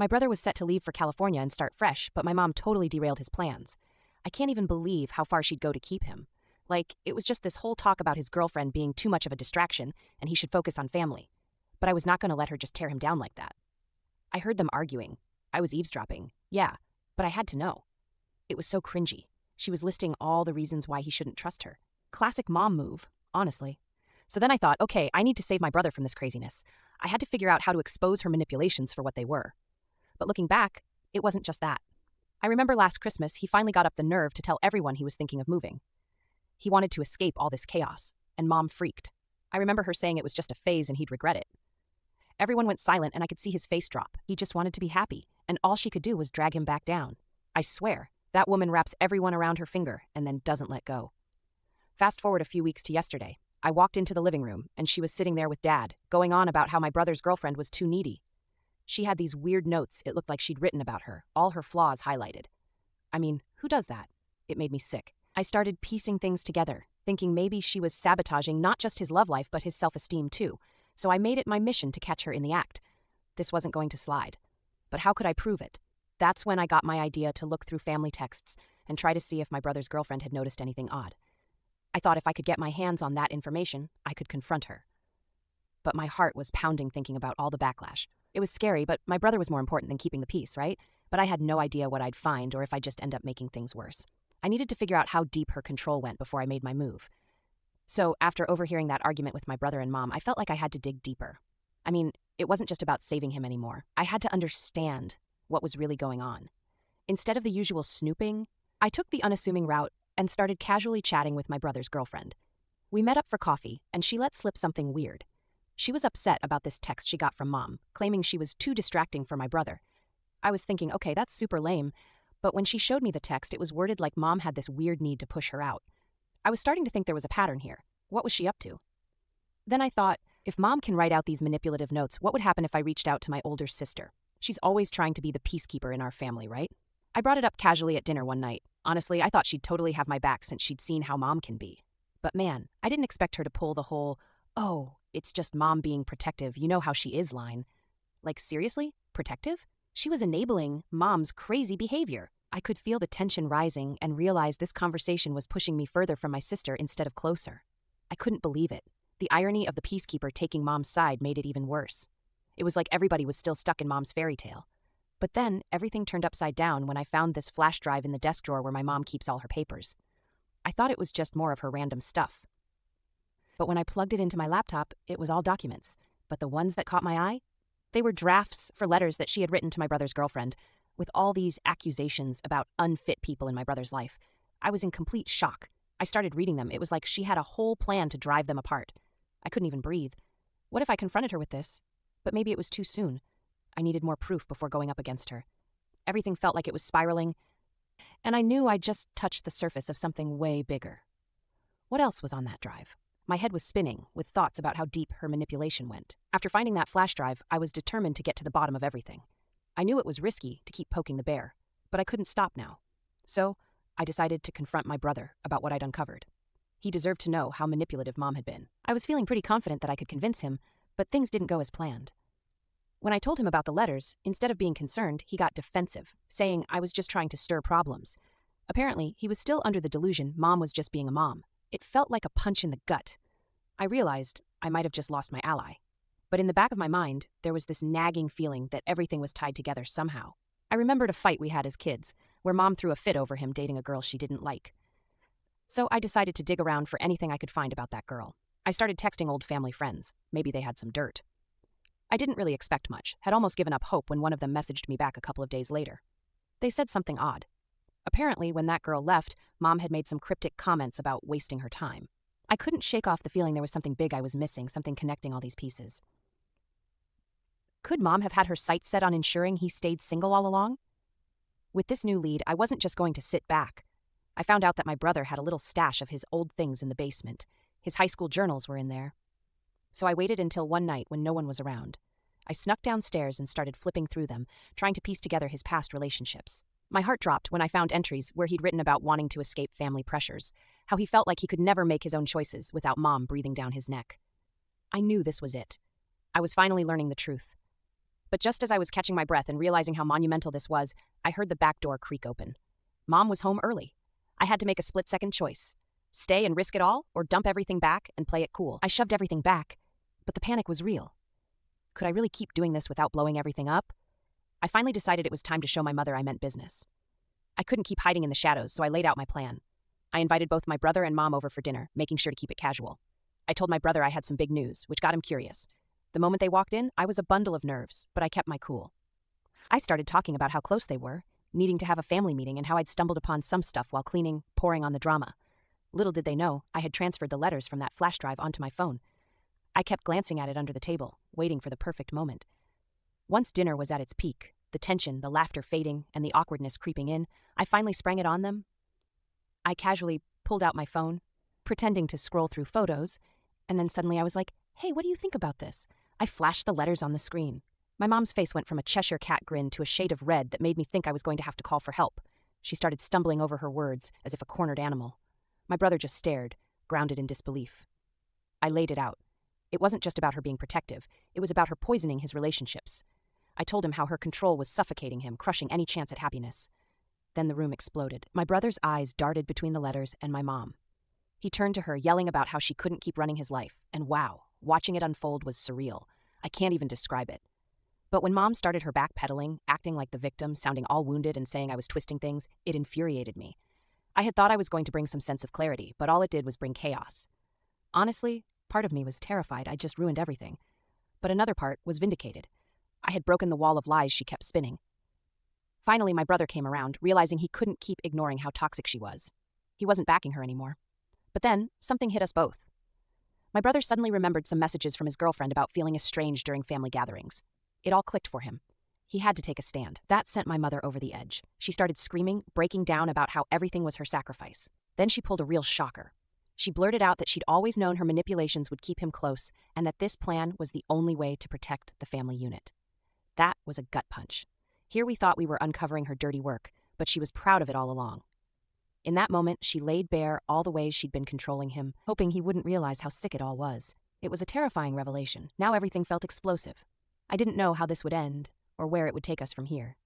My brother was set to leave for California and start fresh, but my mom totally derailed his plans. I can't even believe how far she'd go to keep him. Like, it was just this whole talk about his girlfriend being too much of a distraction and he should focus on family. But I was not going to let her just tear him down like that. I heard them arguing. I was eavesdropping. Yeah, but I had to know. It was so cringy. She was listing all the reasons why he shouldn't trust her. Classic mom move, honestly. So then I thought, okay, I need to save my brother from this craziness. I had to figure out how to expose her manipulations for what they were. But looking back, it wasn't just that. I remember last Christmas, he finally got up the nerve to tell everyone he was thinking of moving. He wanted to escape all this chaos, and Mom freaked. I remember her saying it was just a phase and he'd regret it. Everyone went silent and I could see his face drop. He just wanted to be happy, and all she could do was drag him back down. I swear, that woman wraps everyone around her finger and then doesn't let go. Fast forward a few weeks to yesterday. I walked into the living room, and she was sitting there with Dad, going on about how my brother's girlfriend was too needy. She had these weird notes it looked like she'd written about her, all her flaws highlighted. I mean, who does that? It made me sick. I started piecing things together, thinking maybe she was sabotaging not just his love life but his self-esteem too, so I made it my mission to catch her in the act. This wasn't going to slide. But how could I prove it? That's when I got my idea to look through family texts and try to see if my brother's girlfriend had noticed anything odd. I thought if I could get my hands on that information, I could confront her. But my heart was pounding thinking about all the backlash. It was scary, but my brother was more important than keeping the peace, right? But I had no idea what I'd find or if I'd just end up making things worse. I needed to figure out how deep her control went before I made my move. So, after overhearing that argument with my brother and Mom, I felt like I had to dig deeper. I mean, it wasn't just about saving him anymore. I had to understand what was really going on. Instead of the usual snooping, I took the unassuming route and started casually chatting with my brother's girlfriend. We met up for coffee, and she let slip something weird. She was upset about this text she got from Mom, claiming she was too distracting for my brother. I was thinking, okay, that's super lame, but when she showed me the text, it was worded like Mom had this weird need to push her out. I was starting to think there was a pattern here. What was she up to? Then I thought, if Mom can write out these manipulative notes, what would happen if I reached out to my older sister? She's always trying to be the peacekeeper in our family, right? I brought it up casually at dinner one night. Honestly, I thought she'd totally have my back since she'd seen how Mom can be. But man, I didn't expect her to pull the whole, oh, it's just Mom being protective, you know how she is line. Like, seriously? Protective? She was enabling Mom's crazy behavior. I could feel the tension rising and realize this conversation was pushing me further from my sister instead of closer. I couldn't believe it. The irony of the peacekeeper taking Mom's side made it even worse. It was like everybody was still stuck in Mom's fairy tale. But then, everything turned upside down when I found this flash drive in the desk drawer where my mom keeps all her papers. I thought it was just more of her random stuff. But when I plugged it into my laptop, it was all documents. But the ones that caught my eye? They were drafts for letters that she had written to my brother's girlfriend, with all these accusations about unfit people in my brother's life. I was in complete shock. I started reading them. It was like she had a whole plan to drive them apart. I couldn't even breathe. What if I confronted her with this? But maybe it was too soon. I needed more proof before going up against her. Everything felt like it was spiraling, and I knew I'd just touched the surface of something way bigger. What else was on that drive? My head was spinning with thoughts about how deep her manipulation went. After finding that flash drive, I was determined to get to the bottom of everything. I knew it was risky to keep poking the bear, but I couldn't stop now. So, I decided to confront my brother about what I'd uncovered. He deserved to know how manipulative Mom had been. I was feeling pretty confident that I could convince him, but things didn't go as planned. When I told him about the letters, instead of being concerned, he got defensive, saying I was just trying to stir problems. Apparently, he was still under the delusion Mom was just being a mom. It felt like a punch in the gut. I realized I might have just lost my ally. But in the back of my mind, there was this nagging feeling that everything was tied together somehow. I remembered a fight we had as kids, where Mom threw a fit over him dating a girl she didn't like. So I decided to dig around for anything I could find about that girl. I started texting old family friends. Maybe they had some dirt. I didn't really expect much, had almost given up hope when one of them messaged me back a couple of days later. They said something odd. Apparently, when that girl left, Mom had made some cryptic comments about wasting her time. I couldn't shake off the feeling there was something big I was missing, something connecting all these pieces. Could Mom have had her sights set on ensuring he stayed single all along? With this new lead, I wasn't just going to sit back. I found out that my brother had a little stash of his old things in the basement. His high school journals were in there. So I waited until one night when no one was around. I snuck downstairs and started flipping through them, trying to piece together his past relationships. My heart dropped when I found entries where he'd written about wanting to escape family pressures, how he felt like he could never make his own choices without Mom breathing down his neck. I knew this was it. I was finally learning the truth. But just as I was catching my breath and realizing how monumental this was, I heard the back door creak open. Mom was home early. I had to make a split-second choice. Stay and risk it all, or dump everything back and play it cool. I shoved everything back, but the panic was real. Could I really keep doing this without blowing everything up? I finally decided it was time to show my mother I meant business. I couldn't keep hiding in the shadows, so I laid out my plan. I invited both my brother and mom over for dinner, making sure to keep it casual. I told my brother I had some big news, which got him curious. The moment they walked in, I was a bundle of nerves, but I kept my cool. I started talking about how close they were, needing to have a family meeting, and how I'd stumbled upon some stuff while cleaning, pouring on the drama. Little did they know, I had transferred the letters from that flash drive onto my phone. I kept glancing at it under the table, waiting for the perfect moment. Once dinner was at its peak, the tension, the laughter fading, and the awkwardness creeping in, I finally sprang it on them. I casually pulled out my phone, pretending to scroll through photos, and then suddenly I was like, "Hey, what do you think about this?" I flashed the letters on the screen. My mom's face went from a Cheshire cat grin to a shade of red that made me think I was going to have to call for help. She started stumbling over her words as if a cornered animal. My brother just stared, grounded in disbelief. I laid it out. It wasn't just about her being protective, it was about her poisoning his relationships. I told him how her control was suffocating him, crushing any chance at happiness. Then the room exploded. My brother's eyes darted between the letters and my mom. He turned to her, yelling about how she couldn't keep running his life, and wow, watching it unfold was surreal. I can't even describe it. But when Mom started her backpedaling, acting like the victim, sounding all wounded and saying I was twisting things, it infuriated me. I had thought I was going to bring some sense of clarity, but all it did was bring chaos. Honestly, part of me was terrified I'd just ruined everything. But another part was vindicated. I had broken the wall of lies she kept spinning. Finally, my brother came around, realizing he couldn't keep ignoring how toxic she was. He wasn't backing her anymore. But then, something hit us both. My brother suddenly remembered some messages from his girlfriend about feeling estranged during family gatherings. It all clicked for him. He had to take a stand. That sent my mother over the edge. She started screaming, breaking down about how everything was her sacrifice. Then she pulled a real shocker. She blurted out that she'd always known her manipulations would keep him close, and that this plan was the only way to protect the family unit. That was a gut punch. Here we thought we were uncovering her dirty work, but she was proud of it all along. In that moment, she laid bare all the ways she'd been controlling him, hoping he wouldn't realize how sick it all was. It was a terrifying revelation. Now everything felt explosive. I didn't know how this would end, or where it would take us from here.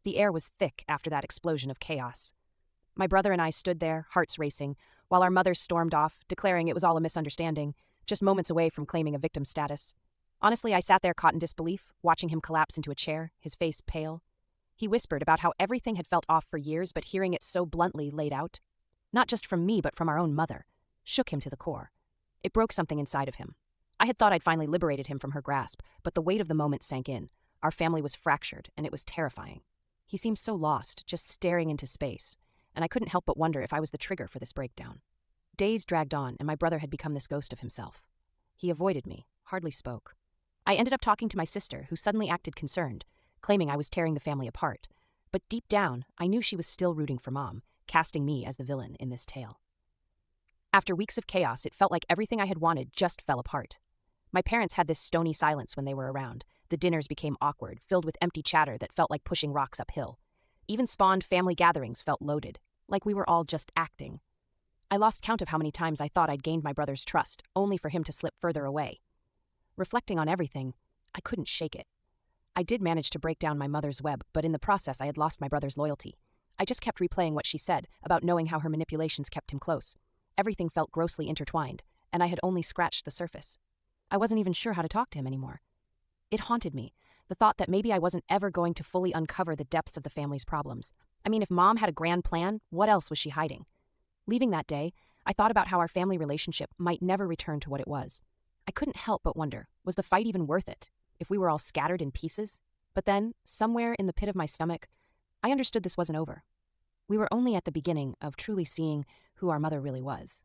The air was thick after that explosion of chaos. My brother and I stood there, hearts racing, while our mothers stormed off, declaring it was all a misunderstanding, just moments away from claiming a victim status. Honestly, I sat there caught in disbelief, watching him collapse into a chair, his face pale. He whispered about how everything had felt off for years, but hearing it so bluntly laid out, not just from me but from our own mother, shook him to the core. It broke something inside of him. I had thought I'd finally liberated him from her grasp, but the weight of the moment sank in. Our family was fractured, and it was terrifying. He seemed so lost, just staring into space, and I couldn't help but wonder if I was the trigger for this breakdown. Days dragged on, and my brother had become this ghost of himself. He avoided me, hardly spoke. I ended up talking to my sister, who suddenly acted concerned, claiming I was tearing the family apart. But deep down, I knew she was still rooting for Mom, casting me as the villain in this tale. After weeks of chaos, it felt like everything I had wanted just fell apart. My parents had this stony silence when they were around. The dinners became awkward, filled with empty chatter that felt like pushing rocks uphill. Even spawned family gatherings felt loaded, like we were all just acting. I lost count of how many times I thought I'd gained my brother's trust, only for him to slip further away. Reflecting on everything, I couldn't shake it. I did manage to break down my mother's web, but in the process I had lost my brother's loyalty. I just kept replaying what she said, about knowing how her manipulations kept him close. Everything felt grossly intertwined, and I had only scratched the surface. I wasn't even sure how to talk to him anymore. It haunted me, the thought that maybe I wasn't ever going to fully uncover the depths of the family's problems. I mean, if Mom had a grand plan, what else was she hiding? Leaving that day, I thought about how our family relationship might never return to what it was. I couldn't help but wonder, was the fight even worth it, if we were all scattered in pieces? But then, somewhere in the pit of my stomach, I understood this wasn't over. We were only at the beginning of truly seeing who our mother really was.